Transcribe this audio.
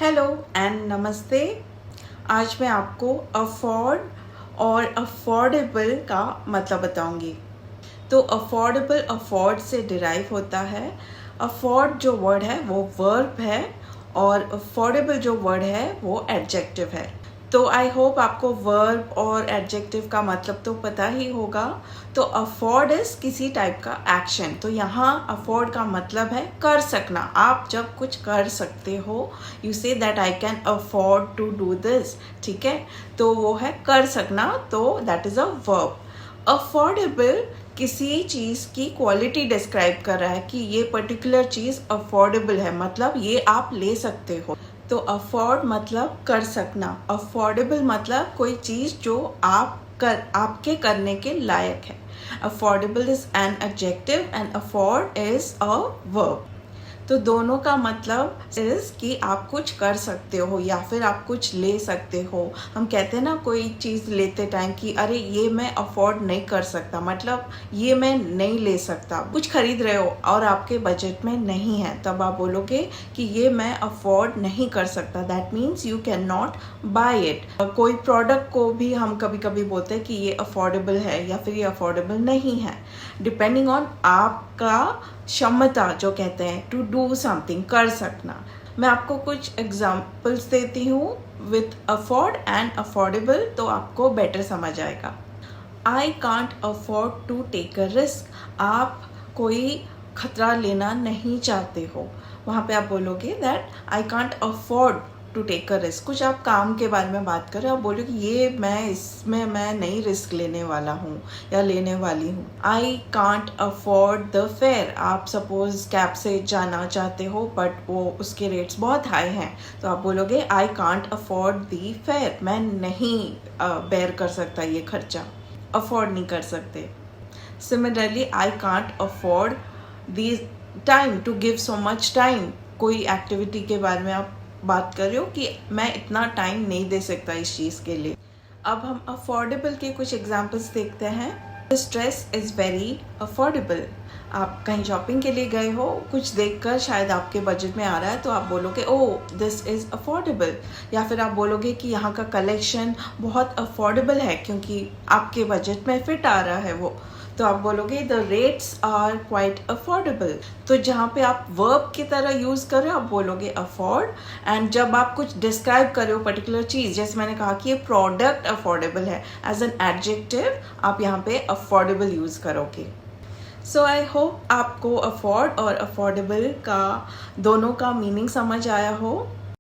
Hello and नमस्ते। आज मैं आपको अफोर्ड और अफोर्डेबल का मतलब बताऊंगी। तो अफोर्डेबल अफोर्ड से डिराइव होता है। अफोर्ड जो वर्ड है वो वर्ब है और अफोर्डेबल जो वर्ड है वो एडजेक्टिव है। तो आई होप आपको वर्ब और एडजेक्टिव का मतलब तो पता ही होगा। तो अफोर्ड इज किसी टाइप का एक्शन। तो यहाँ अफोर्ड का मतलब है कर सकना। आप जब कुछ कर सकते हो, you say that I can afford to do this. ठीक है, तो वो है कर सकना, तो that is a verb. Affordable किसी चीज़ की क्वालिटी डिस्क्राइब कर रहा है कि ये पर्टिकुलर चीज़ अफोर्डेबल है, मतलब ये आप ले सकते हो। तो अफोर्ड मतलब कर सकना, अफोर्डेबल मतलब कोई चीज़ जो आपके करने के लायक है। Affordable is an adjective and afford is a verb. तो दोनों का मतलब इज कि आप कुछ कर सकते हो या फिर आप कुछ ले सकते हो। हम कहते हैं ना कोई चीज़ लेते टाइम कि अरे ये मैं अफोर्ड नहीं कर सकता, मतलब ये मैं नहीं ले सकता। कुछ खरीद रहे हो और आपके बजट में नहीं है, तब आप बोलोगे कि ये मैं अफोर्ड नहीं कर सकता। That means you can not buy it. कोई प्रोडक्ट को भी हम कभी कभी बोलते हैं कि ये अफोर्डेबल है या फिर ये अफोर्डेबल नहीं है, डिपेंडिंग ऑन आपका क्षमता, जो कहते हैं टू डू समथिंग, कर सकना। मैं आपको कुछ एग्जाम्पल्स देती हूँ विथ अफोर्ड एंड अफोर्डेबल, तो आपको बेटर समझ आएगा। I can't afford to take a risk. आप कोई खतरा लेना नहीं चाहते हो, वहाँ पे आप बोलोगे that I can't afford to take a risk. कुछ आप काम के बारे में बात कर रहे हो, आप बोलोगे ये इसमें मैं नहीं रिस्क लेने वाला हूँ या लेने वाली हूँ। आई कांट अफोर्ड द फेयर। आप सपोज कैब से जाना चाहते हो बट वो उसके रेट्स बहुत हाई हैं, तो आप बोलोगे आई कांट अफोर्ड द फेयर। मैं नहीं बेयर कर सकता ये खर्चा, अफोर्ड नहीं कर सकते। Similarly I can't afford the time to give so much time. कोई एक्टिविटी के बारे में आप बात कर रहे हो कि मैं इतना टाइम नहीं दे सकता इस चीज़ के लिए। अब हम अफोर्डेबल के कुछ एग्जाम्पल्स देखते हैं। This dress is very affordable. आप कहीं शॉपिंग के लिए गए हो, कुछ देखकर शायद आपके बजट में आ रहा है, तो आप बोलोगे ओह दिस इज़ अफोर्डेबल। या फिर आप बोलोगे कि यहाँ का कलेक्शन बहुत अफोर्डेबल है क्योंकि आपके बजट में फिट आ रहा है वो, तो आप बोलोगे the rates are quite affordable. तो जहाँ पे आप वर्ब की तरह यूज़ कर रहे हो आप बोलोगे अफोर्ड, एंड जब आप कुछ डिस्क्राइब कर रहे हो पर्टिकुलर चीज़, जैसे मैंने कहा कि ये प्रोडक्ट अफोर्डेबल है, एज एन एडजेक्टिव आप यहाँ पे अफोर्डेबल यूज़ करोगे। सो आई होप आपको अफोर्ड और अफोर्डेबल का दोनों का मीनिंग समझ आया हो।